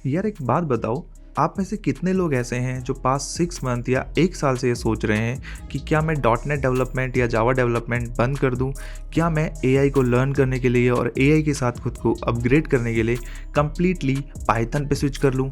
यार एक बात बताओ, आप में से कितने लोग ऐसे हैं जो पास्ट 6 मंथ या 1 साल से ये सोच रहे हैं कि क्या मैं डॉट नेट डेवलपमेंट या जावा डेवलपमेंट बंद कर दूं? क्या मैं एआई को लर्न करने के लिए और एआई के साथ खुद को अपग्रेड करने के लिए कंप्लीटली पाइथन पे स्विच कर लूं?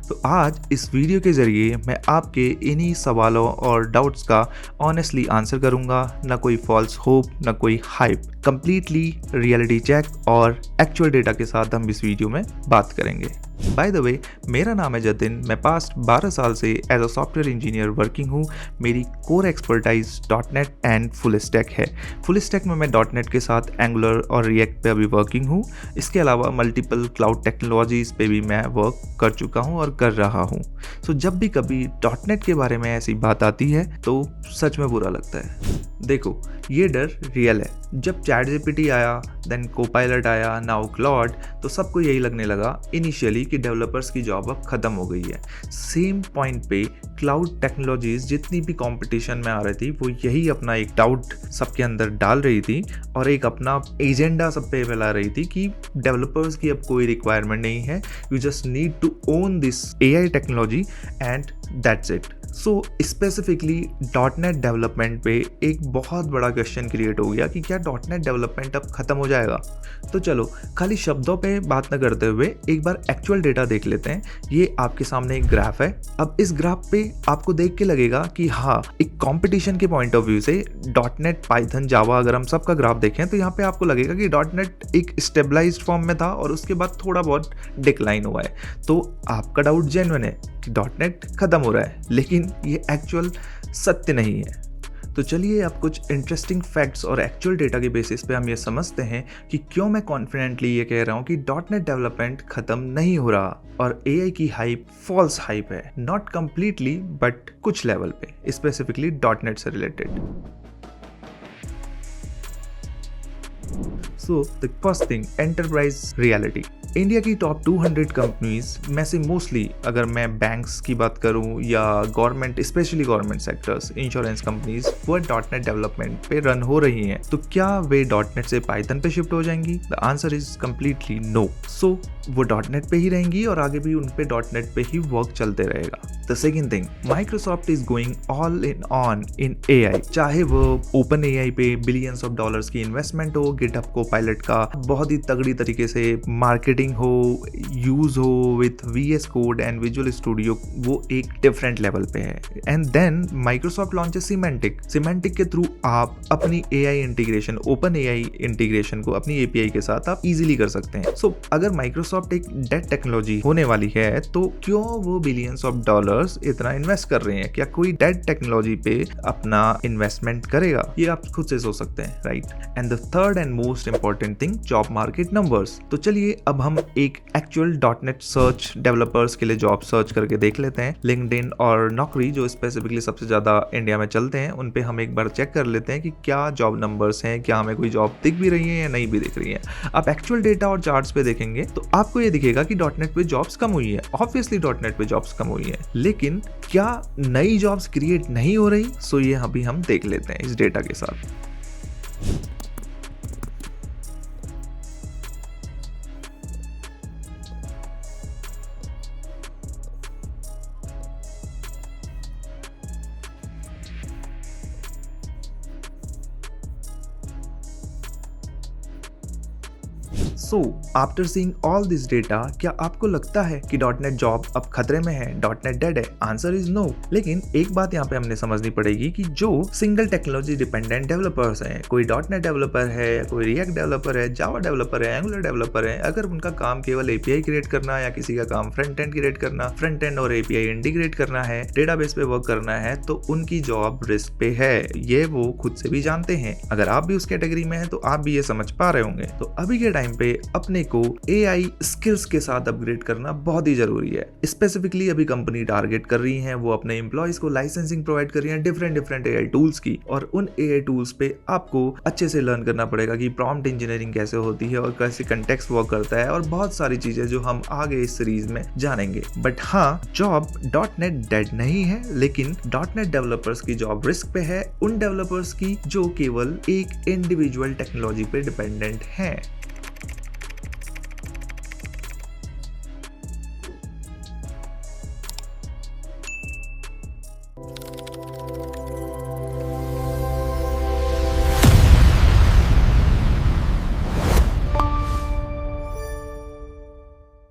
तो आज इस वीडियो के ज़रिए मैं आपके इन्हीं सवालों और डाउट्स का ऑनेस्टली आंसर करूंगा। ना कोई फॉल्स होप, ना कोई हाइप, कंप्लीटली रियलिटी चेक और एक्चुअल डेटा के साथ हम इस वीडियो में बात करेंगे। बाय द वे, मेरा नाम है जतिन। मैं पास्ट 12 साल से as a software engineer working हूँ। मेरी core expertise dot net and full stack है। फुल स्टैक में मैं डॉट नेट के साथ एंगुलर और रिएक्ट पे अभी वर्किंग हूँ। इसके अलावा मल्टीपल क्लाउड टेक्नोलॉजीज़ पे भी मैं वर्क कर चुका हूँ और कर रहा हूँ। सो जब भी कभी डॉट नेट के बारे में ऐसी बात आती है तो सच में बुरा लगता है। देखो, ये डर रियल है। जब चैट जीपीटी आया, देन कोपायलट आया, नाउ क्लॉड, तो सबको यही लगने लगा इनिशियली कि डेवलपर्स की जॉब अब खत्म हो गई है। सेम पॉइंट पे क्लाउड टेक्नोलॉजीज जितनी भी कंपटीशन में आ रही थी वो यही अपना एक डाउट सबके अंदर डाल रही थी और एक अपना एजेंडा सब पे फैला रही थी कि डेवलपर्स की अब कोई रिक्वायरमेंट नहीं है, you just need to own this AI technology and that's it. So specifically dot net development पे एक बहुत बड़ा क्वेश्चन क्रिएट हो गया कि क्या डॉट नेट डेवलपमेंट अब खत्म हो जाएगा। तो चलो, खाली शब्दों पे बात न करते हुए एक बार एक्चुअल डेटा देख लेते हैं। ये आपके सामने एक ग्राफ है। अब इस ग्राफ पे आपको देख के लगेगा कि हाँ, एक कंपटीशन के पॉइंट ऑफ व्यू से डॉट नेट, पाइथन, जावा, अगर हम सबका ग्राफ देखें तो यहाँ पे आपको लगेगा कि डॉट नेट एक स्टेबलाइज्ड फॉर्म में था और उसके बाद थोड़ा बहुत डिक्लाइन हुआ है। तो आपका डाउट जेन्युइन है कि डॉट नेट खत्म हो रहा है, लेकिन ये एक्चुअल सत्य नहीं है। तो चलिए अब कुछ इंटरेस्टिंग फैक्ट्स और एक्चुअल डेटा के बेसिस पे हम ये समझते हैं कि क्यों मैं कॉन्फिडेंटली ये कह रहा हूँ कि डॉट नेट डेवलपमेंट खत्म नहीं हो रहा और एआई की हाइप फॉल्स हाइप है। नॉट कंप्लीटली बट कुछ लेवल पे, स्पेसिफिकली डॉट नेट से related. So the first thing, enterprise reality. India की टॉप 200 कंपनीज में से मोस्टली, अगर मैं बैंक्स की बात करूं या government, specially government sectors, insurance companies, वो डॉट नेट डेवलपमेंट पे रन हो रही हैं। तो क्या वे डॉट नेट से पाइथन पे शिफ्ट हो जाएंगी? The answer is completely no. So वो डॉट नेट पे ही रहेंगी और आगे भी उन पे डॉट नेट पे ही वर्क चलते रहेगा। The second thing, Microsoft is going all in on in AI. चाहे वो ओपन एआई पे बिलियंस ऑफ डॉलर्स की इन्वेस्टमेंट हो, गिटहब कोपायलट का बहुत ही तगड़ी तरीके से मार्केटिंग हो, यूज हो with VS code and Visual Studio, वो एक डिफरेंट लेवल पे है। And then Microsoft launches semantic के थ्रू आप अपनी AI integration, OpenAI integration को अपनी एपीआई के साथ आप इजीली कर सकते हैं। सो अगर माइक्रोसॉफ्ट एक डेड टेक्नोलॉजी होने वाली है तो क्यों वो बिलियंस ऑफ डॉलर्स इतना इन्वेस्ट कर रहे हैं? क्या कोई डेड टेक्नोलॉजी पे अपना इन्वेस्टमेंट करेगा? ये आप खुद से सोच सकते हैं, right? And the third and most important thing, job market numbers. तो चलिए अब हम एक actual dot net search developers के लिए जॉब सर्च करके देख लेते हैं। लिंक्डइन और नौकरी जो स्पेसिफिकली सबसे ज्यादा इंडिया में चलते हैं, उन पे हम एक बार चेक कर लेते हैं कि क्या जॉब नंबर्स हैं, क्या हमें कोई जॉब दिख भी रही है या नहीं भी दिख रही है। आप एक्चुअल डेटा और चार्ट्स पे देखेंगे तो आपको ये दिखेगा कि डॉट नेट पे जॉब्स कम हुई है। ऑब्वियसली डॉट नेट पे जॉब्स कम हुई है, लेकिन क्या नई जॉब्स क्रिएट नहीं हो रही? सो ये अभी हम देख लेते हैं इस डेटा के साथ। So after seeing all this data, क्या आपको लगता है कि डॉट नेट जॉब अब खतरे में है, डॉट नेट डेड है? Answer is no. लेकिन एक बात यहाँ पे हमने समझनी पड़ेगी कि जो सिंगल टेक्नोलॉजी डिपेंडेंट डेवलपर्स हैं, कोई डॉट नेट डेवलपर है, कोई रिएक्ट डेवलपर है, जावा डेवलपर है, एंगुलर डेवलपर है, अगर उनका काम केवल एपीआई क्रिएट करना या किसी का काम फ्रंट एंड क्रिएट करना, फ्रंट एंड और एपीआई इंटीग्रेट करना है, डेटाबेस पे वर्क करना है, तो उनकी जॉब रिस्क पे है। ये वो खुद से भी जानते हैं। अगर आप भी उस कैटेगरी में हैं तो आप भी ये समझ पा रहे होंगे। तो अभी के टाइम पे अपने को एआई स्किल्स के साथ अपग्रेड करना बहुत ही जरूरी है। स्पेसिफिकली अभी कंपनी टारगेट कर रही है, वो अपने एम्प्लॉयज को लाइसेंसिंग प्रोवाइड कर रही है डिफरेंट एआई टूल्स की, और उन एआई टूल्स पे आपको अच्छे से लर्न करना पड़ेगा कि प्रॉम्प्ट इंजीनियरिंग कैसे होती है और कैसे कंटेक्स्ट वर्क करता है, और बहुत सारी चीजें जो हम आगे इस सीरीज में जानेंगे। बट हाँ, जॉब डॉट नेट डेड नहीं है, लेकिन डॉट नेट डेवलपर्स की जॉब रिस्क पे है, उन डेवलपर्स की जो केवल एक इंडिविजुअल टेक्नोलॉजी पे डिपेंडेंट हैं।